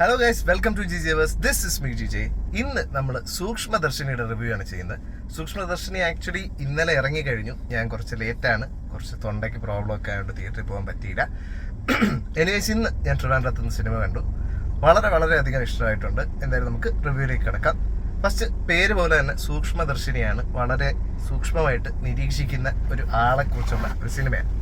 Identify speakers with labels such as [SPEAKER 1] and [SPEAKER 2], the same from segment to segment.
[SPEAKER 1] Hello guys, welcome to G ജേവേഴ്സ്. This is me G J. ഇന്ന് നമ്മൾ സൂക്ഷ്മദർശിനിയുടെ review ആണ് ചെയ്യുന്നത്. സൂക്ഷ്മദർശിനി ആക്ച്വലി ഇന്നലെ ഇറങ്ങി കഴിഞ്ഞു. ഞാൻ കുറച്ച് ലേറ്റാണ്, കുറച്ച് തൊണ്ടയ്ക്ക് പ്രോബ്ലം ഒക്കെ ആയതുകൊണ്ട് തിയേറ്ററിൽ പോകാൻ പറ്റിയില്ല. എനിവേസ് ഇന്ന് ഞാൻ ട്രിവാൻഡ്രത്ത് നിന്ന് സിനിമ കണ്ടു. വളരെയധികം ഇഷ്ടമായിട്ടുണ്ട്. എന്തായാലും നമുക്ക് റിവ്യൂയിലേക്ക് കിടക്കാം. ഫസ്റ്റ് പേര് പോലെ തന്നെ സൂക്ഷ്മദർശിനിയാണ്. വളരെ സൂക്ഷ്മമായിട്ട് നിരീക്ഷിക്കുന്ന ഒരു ആളെക്കുറിച്ചുള്ള ഒരു സിനിമയാണ്.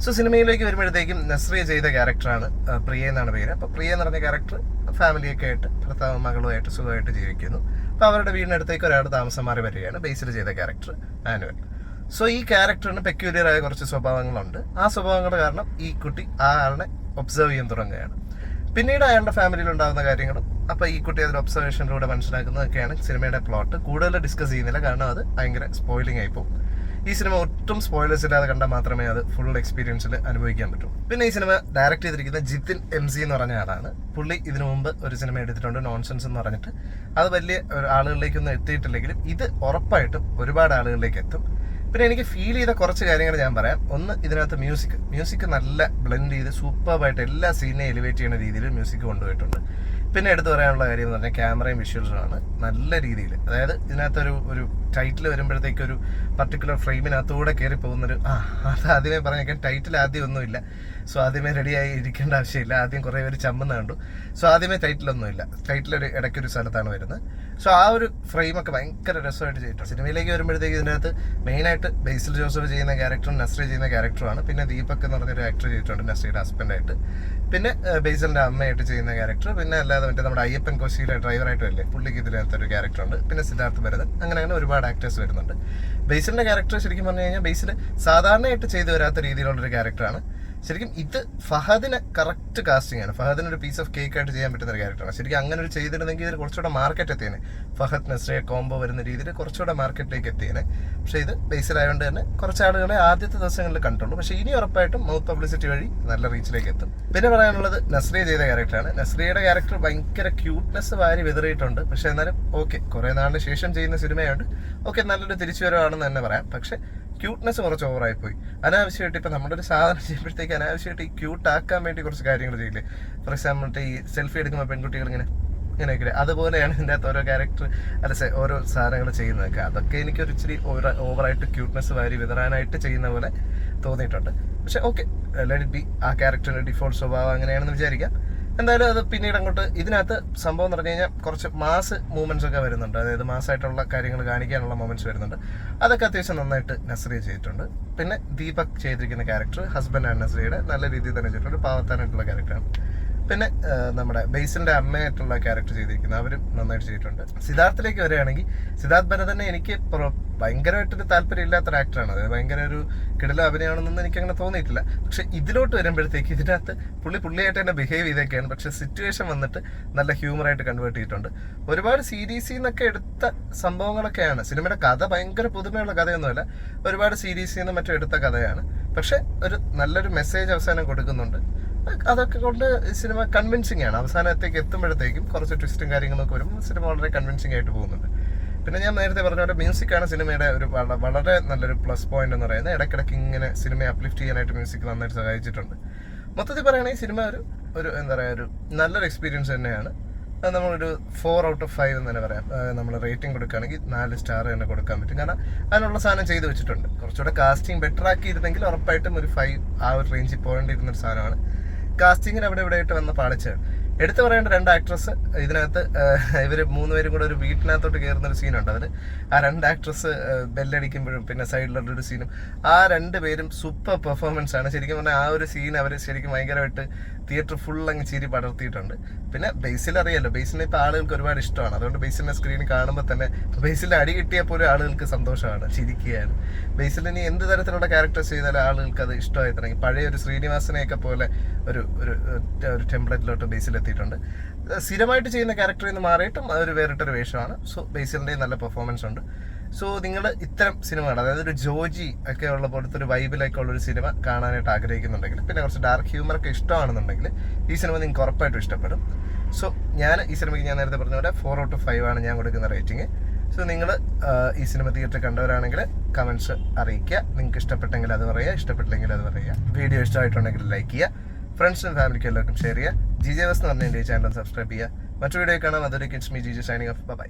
[SPEAKER 1] സോ സിനിമയിലേക്ക് വരുമ്പോഴത്തേക്കും നസ്രിയ ചെയ്ത ക്യാരക്ടറാണ് പ്രിയ എന്നാണ് പേര്. അപ്പോൾ പ്രിയ എന്ന് പറഞ്ഞ ക്യാരക്ടർ ഫാമിലിയൊക്കെ ആയിട്ട് ഭർത്താവും മകളുമായിട്ട് സുഖമായിട്ട് ജീവിക്കുന്നു. അപ്പോൾ അവരുടെ വീടിനടുത്തേക്ക് ഒരാൾ താമസം മാറി വരികയാണ്. ബേസിൽ ചെയ്ത ക്യാരക്ടർ ആനുവൽ. സോ ഈ ക്യാരക്ടറിന് പെക്യൂലിയറായ കുറച്ച് സ്വഭാവങ്ങളുണ്ട്. ആ സ്വഭാവങ്ങളുടെ കാരണം ഈ കുട്ടി ആ ആളിനെ ഒബ്സർവ് ചെയ്യാൻ തുടങ്ങുകയാണ്. പിന്നീട് അയാളുടെ ഫാമിലിയിൽ ഉണ്ടാകുന്ന കാര്യങ്ങളും അപ്പോൾ ഈ കുട്ടി അതിൽ ഒബ്സർവേഷനിലൂടെ മനസ്സിലാക്കുന്നതൊക്കെയാണ് സിനിമയുടെ പ്ലോട്ട്. കൂടുതൽ ഡിസ്കസ് ചെയ്യുന്നില്ല, കാരണം അത് ഭയങ്കര സ്പോയിലിംഗ് ആയി പോകും. ഈ സിനിമ ഒട്ടും സ്പോയിലേഴ്സ് ഇല്ലാതെ കണ്ടാൽ മാത്രമേ അത് ഫുൾ എക്സ്പീരിയൻസിൽ അനുഭവിക്കാൻ പറ്റൂ. പിന്നെ ഈ സിനിമ ഡയറക്റ്റ് ചെയ്തിരിക്കുന്ന ജിതിൻ MC എന്ന് പറഞ്ഞ ആളാണ്. പുള്ളി ഇതിനു മുമ്പ് ഒരു സിനിമ എടുത്തിട്ടുണ്ട്, നോൺസെൻസ് എന്ന് പറഞ്ഞിട്ട്. അത് വലിയ ആളുകളിലേക്കൊന്നും എത്തിയിട്ടില്ലെങ്കിലും ഇത് ഉറപ്പായിട്ടും ഒരുപാട് ആളുകളിലേക്ക് എത്തും. പിന്നെ എനിക്ക് ഫീൽ ചെയ്ത കുറച്ച് കാര്യങ്ങൾ ഞാൻ പറയാം. ഒന്ന്, ഇതിനകത്ത് മ്യൂസിക് നല്ല ബ്ലെൻഡ് ചെയ്ത് സൂപ്പർബായിട്ട് എല്ലാ സീനെയും എലിവേറ്റ് ചെയ്യുന്ന രീതിയിൽ മ്യൂസിക് കൊണ്ടുപോയിട്ടുണ്ട്. പിന്നെ എടുത്തു പറയാനുള്ള കാര്യം എന്ന് പറഞ്ഞാൽ ക്യാമറയും വിഷ്വൽസുമാണ് നല്ല രീതിയിൽ. അതായത് ഇതിനകത്തൊരു ഒരു ടൈറ്റിൽ വരുമ്പോഴത്തേക്ക് ഒരു പർട്ടിക്കുലർ ഫ്രെയിമിനകത്തൂടെ കയറി പോകുന്നൊരു അത് ആദ്യമേ പറഞ്ഞേക്കാൻ ടൈറ്റിൽ ആദ്യം ഒന്നുമില്ല. സോ ആദ്യമേ റെഡിയായി ഇരിക്കേണ്ട ആവശ്യമില്ല. ആദ്യം കുറേ പേര് ചമ്മെന്ന് കണ്ടു. സോ ആദ്യമേ ടൈറ്റിലൊന്നുമില്ല, ടൈറ്റിലൊരു ഇടയ്ക്കൊരു സ്ഥലത്താണ് വരുന്നത്. സോ ആ ഒരു ഫ്രെയിമൊക്കെ ഭയങ്കര രസമായിട്ട് ചെയ്തിട്ടുണ്ട്. സിനിമയിലേക്ക് വരുമ്പോഴത്തേക്ക് ഇതിനകത്ത് മെയിനായിട്ട് ബേസിൽ ജോസഫ് ചെയ്യുന്ന ക്യാരക്ടറും നസ്രിയ ചെയ്യുന്ന ക്യാരക്ടറുമാണ്. പിന്നെ ദീപക് എന്ന് പറഞ്ഞൊരു ആക്ടർ ചെയ്തിട്ടുണ്ട് നസ്രിയുടെ ഹസ്ബൻഡായിട്ട്. പിന്നെ ബേസിലിൻ്റെ അമ്മയായിട്ട് ചെയ്യുന്ന ക്യാരക്ടർ. പിന്നെ അല്ലാതെ മറ്റേ നമ്മുടെ അയ്യപ്പൻ കൊച്ചിയിലെ ഡ്രൈവറായിട്ടും അല്ലേ, പുള്ളിക്ക് ഇതിനകത്തൊരു ക്യാരക്ടറുണ്ട്. പിന്നെ സിദ്ധാർത്ഥ് ഭരതൻ, അങ്ങനെ ഒരുപാട് ആക്ടേഴ്സ് വരുന്നുണ്ട്. ബേസിലിൻ്റെ ക്യാരക്ടർ ശരിക്കും പറഞ്ഞു കഴിഞ്ഞാൽ ബേസിൽ സാധാരണയായിട്ട് ചെയ്തു വരാത്ത രീതിയിലുള്ളൊരു ക്യാരക്ടറാണ്. ശരിക്കും ഇത് ഫഹദിന് കറക്റ്റ് കാസ്റ്റിംഗ് ആണ്. ഫഹദിന് ഒരു പീസ് ഓഫ് കേക്ക് ആയിട്ട് ചെയ്യാൻ പറ്റുന്ന ഒരു ക്യാരക്ടറാണ്. ശരിക്കും അങ്ങനെ ഒരു ചെയ്തിരുന്നെങ്കിൽ ഇതിന് കുറച്ചുകൂടെ മാർക്കറ്റ് എത്തിയേനെ. ഫഹദ് നസ്രിയ കോംബോ വരുന്ന രീതിയിൽ കുറച്ചുകൂടെ മാർക്കറ്റിലേക്ക് എത്തിയേനെ. പക്ഷേ ഇത് ബേസിലായതുകൊണ്ട് തന്നെ കുറച്ച് ആളുകളെ ആദ്യത്തെ ദിവസങ്ങളിൽ കണ്ടുള്ളൂ. പക്ഷേ ഇനി ഉറപ്പായിട്ടും മൗത്ത് പബ്ലിസിറ്റി വഴി നല്ല റീച്ചിലേക്ക് എത്തും. പിന്നെ പറയാനുള്ളത് നസ്രിയ ചെയ്ത ക്യാരക്ടറാണ്. നസ്രിയയുടെ ക്യാരക്ടർ ഭയങ്കര ക്യൂട്ട്നെസ് വാരി വിതറിയിട്ടുണ്ട്. പക്ഷേ എന്നാലും ഓക്കെ, കുറേ നാളിന് ശേഷം ചെയ്യുന്ന സിനിമയുണ്ട്, ഓക്കെ നല്ലൊരു തിരിച്ചുവരവാണെന്ന് തന്നെ പറയാം. പക്ഷേ ക്യൂട്ട്നെസ് കുറച്ച് ഓവറായിപ്പോയി. അനാവശ്യമായിട്ട് ഇപ്പം നമ്മുടെ ഒരു സാധനം ചെയ്യുമ്പോഴത്തേക്ക് അനാവശ്യമായിട്ട് ഈ ക്യൂട്ട് ആക്കാൻ വേണ്ടി കുറച്ച് കാര്യങ്ങൾ ചെയ്യില്ലേ. ഫോർ എക്സാമ്പിൾ ഈ സെൽഫി എടുക്കുമ്പോൾ പെൺകുട്ടികൾ ഇങ്ങനെയൊക്കെ അതുപോലെയാണ് ഇതിൻ്റെ അകത്ത് ഓരോ ക്യാരക്ടർ ഓരോ സാധനങ്ങൾ ചെയ്യുന്നതൊക്കെ. അതൊക്കെ എനിക്കൊരു ഇച്ചിരി ഓവറായിട്ട് ക്യൂട്ട്നെസ് വാരി വിതറാനായിട്ട് ചെയ്യുന്ന പോലെ തോന്നിയിട്ടുണ്ട്. പക്ഷെ ഓക്കെ, ലെറ്റ് ഇറ്റ് ബി. ആ ക്യാരക്ടറിൻ്റെ ഡിഫോൾട്ട് സ്വഭാവം അങ്ങനെയാണെന്ന് വിചാരിക്കാം. എന്തായാലും അത് പിന്നീട് അങ്ങോട്ട് ഇതിനകത്ത് സംഭവം എന്ന് പറഞ്ഞു കഴിഞ്ഞാൽ കുറച്ച് മാസ് മൂവ്മെൻറ്റ്സ് ഒക്കെ വരുന്നുണ്ട്. അതായത് മാസമായിട്ടുള്ള കാര്യങ്ങൾ കാണിക്കാനുള്ള മൊമെന്റ്സ് വരുന്നുണ്ട്. അതൊക്കെ അത്യാവശ്യം നന്നായിട്ട് നസ്രിയ ചെയ്തിട്ടുണ്ട്. പിന്നെ ദീപക് ചെയ്തിരിക്കുന്ന ക്യാരക്ടർ ഹസ്ബൻഡാണ് നസ്രിയയുടെ, നല്ല രീതിയിൽ തന്നെ ചെയ്തിട്ടുണ്ട്. പാവത്താനായിട്ടുള്ള ക്യാരക്ടറാണ്. പിന്നെ നമ്മുടെ ബേസിലിൻ്റെ അമ്മയായിട്ടുള്ള ക്യാരക്ടർ ചെയ്തിരിക്കുന്നത് അവരും നന്നായിട്ട് ചെയ്തിട്ടുണ്ട്. സിദ്ധാർത്ഥിലേക്ക് വരികയാണെങ്കിൽ സിദ്ധാർത്ഥ് ഭരതനെ എനിക്ക് ഭയങ്കരമായിട്ടൊരു താല്പര്യമില്ലാത്തൊരു ആക്ടറാണ്. അതായത് ഭയങ്കര ഒരു കിടല അഭിനയമാണെന്നൊന്നും എനിക്കങ്ങനെ തോന്നിയിട്ടില്ല. പക്ഷെ ഇതിലോട്ട് വരുമ്പോഴത്തേക്ക് ഇതിനകത്ത് പുള്ളിയായിട്ട് തന്നെ ബിഹേവ് ചെയ്തൊക്കെയാണ്. പക്ഷെ സിറ്റുവേഷൻ വന്നിട്ട് നല്ല ഹ്യൂമറായിട്ട് കൺവേർട്ട് ചെയ്തിട്ടുണ്ട്. ഒരുപാട് സീരീസിൽ നിന്നൊക്കെ എടുത്ത സംഭവങ്ങളൊക്കെയാണ്. സിനിമയുടെ കഥ ഭയങ്കര പുതുമയുള്ള കഥയൊന്നുമല്ല, ഒരുപാട് സീരീസിൽ നിന്ന് മറ്റും എടുത്ത കഥയാണ്. പക്ഷെ ഒരു നല്ലൊരു മെസ്സേജ് അവസാനം കൊടുക്കുന്നുണ്ട്. അതൊക്കെ കൊണ്ട് സിനിമ കൺവിൻസിങ് ആണ്. അവസാനത്തേക്ക് എത്തുമ്പോഴത്തേക്കും കുറച്ച് ട്വിസ്റ്റും കാര്യങ്ങളൊക്കെ വരുമ്പോൾ സിനിമ വളരെ കൺവിൻസിങ് ആയിട്ട് പോകുന്നുണ്ട്. പിന്നെ ഞാൻ നേരത്തെ പറഞ്ഞ പോലെ മ്യൂസിക്കാണ് സിനിമയുടെ ഒരു വളരെ നല്ലൊരു പ്ലസ് പോയിന്റ് എന്ന് പറയുന്നത്. ഇടയ്ക്കിടയ്ക്ക് ഇങ്ങനെ സിനിമയെ അപ്ലിഫ്റ്റ് ചെയ്യാനായിട്ട് മ്യൂസിക് നന്നായിട്ട് സഹായിച്ചിട്ടുണ്ട്. മൊത്തത്തിൽ പറയുകയാണെങ്കിൽ സിനിമ ഒരു എന്താ പറയുക, ഒരു നല്ലൊരു എക്സ്പീരിയൻസ് തന്നെയാണ്. നമ്മളൊരു 4 out of 5 എന്ന് തന്നെ പറയാം. നമ്മൾ റേറ്റിംഗ് കൊടുക്കുകയാണെങ്കിൽ 4 സ്റ്റാർ തന്നെ കൊടുക്കാൻ പറ്റും. കാരണം അതിനുള്ള സാധനം ചെയ്തു വെച്ചിട്ടുണ്ട്. കുറച്ചുകൂടെ കാസ്റ്റിംഗ് ബെറ്റർ ആക്കിയിരുന്നെങ്കിൽ ഉറപ്പായിട്ടും ഒരു 5 ആ ഒരു റേഞ്ചിൽ പോകേണ്ടിയിരുന്നൊരു സാധനമാണ്. കാസ്റ്റിങ്ങിന് അവിടെ ഇവിടെ ആയിട്ട് വന്ന പാളിച്ചാണ്. എടുത്തു പറയേണ്ട 2 ആക്ട്രസ് ഇതിനകത്ത്. ഇവർ 3 പേരും കൂടെ ഒരു വീട്ടിനകത്തോട്ട് കയറുന്നൊരു സീനുണ്ട്. അതിൽ ആ 2 ആക്ട്രസ് ബെല്ലടിക്കുമ്പോഴും പിന്നെ സൈഡിലുള്ള ഒരു സീനും, ആ 2 പേരും സൂപ്പർ പെർഫോമൻസ് ആണ്. ശരിക്കും പറഞ്ഞാൽ ആ ഒരു സീൻ അവർ ശരിക്കും ഭയങ്കരമായിട്ട് തിയേറ്റർ ഫുൾ അങ്ങ് ചിരി പടർത്തിയിട്ടുണ്ട്. പിന്നെ ബേസിൽ അറിയാലോ, ബേസിനെ ഇപ്പോൾ ആളുകൾക്ക് ഒരുപാട് ഇഷ്ടമാണ്. അതുകൊണ്ട് ബേസിലിനെ സ്ക്രീനിൽ കാണുമ്പോൾ തന്നെ ബേസിലിൻ്റെ അടി കിട്ടിയാൽ പോലും ആളുകൾക്ക് സന്തോഷമാണ്, ചിരിക്കുകയാണ്. ബേസിലിനി എന്ത് തരത്തിലുള്ള ക്യാരക്ടേഴ്സ് ചെയ്താലും ആളുകൾക്ക് അത് ഇഷ്ടമായി തുടങ്ങി. പഴയ ഒരു ശ്രീനിവാസനെയൊക്കെ പോലെ ഒരു ടെംപ്ലേറ്റിലോട്ട് ബേസിൽ എത്തിയിട്ടുണ്ട്. സ്ഥിരമായിട്ട് ചെയ്യുന്ന ക്യാരക്ടറിൽ നിന്ന് മാറിയിട്ടും അതൊരു വേറിട്ടൊരു വേഷമാണ്. സോ ബേസിലിൻ്റെ നല്ല പെർഫോമൻസ് ഉണ്ട്. സോ നിങ്ങൾ ഇത്തരം സിനിമകൾ, അതായത് ഒരു ജോജി ഒക്കെ ഉള്ള പോലത്തെ ഒരു വൈബിലൊക്കെ ഉള്ളൊരു സിനിമ കാണാനായിട്ട് ആഗ്രഹിക്കുന്നുണ്ടെങ്കിൽ, പിന്നെ കുറച്ച് ഡാർക്ക് ഹ്യൂമറൊക്കെ ഇഷ്ടമാണെന്നുണ്ടെങ്കിൽ ഈ സിനിമ നിങ്ങൾക്ക് ഉറപ്പായിട്ടും ഇഷ്ടപ്പെടും. സോ ഈ സിനിമയ്ക്ക് ഞാൻ നേരത്തെ പറഞ്ഞ പോലെ 4 out of 5 ആണ് ഞാൻ കൊടുക്കുന്ന റേറ്റിംഗ്. സോ നിങ്ങൾ ഈ സിനിമ തിയേറ്ററിൽ കണ്ടവരാണെങ്കിൽ കമൻസ് അറിയിക്കുക. നിങ്ങൾക്ക് ഇഷ്ടപ്പെട്ടെങ്കിൽ അത് പറയുക, ഇഷ്ടപ്പെട്ടില്ലെങ്കിൽ അത് പറയുക. വീഡിയോ ഇഷ്ടമായിട്ടുണ്ടെങ്കിൽ ലൈക്ക് ചെയ്യുക. ഫ്രണ്ട്സിനും ഫാമിലിക്കും എല്ലാവർക്കും ഷെയർ ചെയ്യുക. GJ Bus എന്ന് പറഞ്ഞ എൻ്റെ ചാനൽ സബ്സ്ക്രൈബ് ചെയ്യുക. മറ്റൊരു വീഡിയോ കാണാം. അതൊരു kids me GJ signing off. By.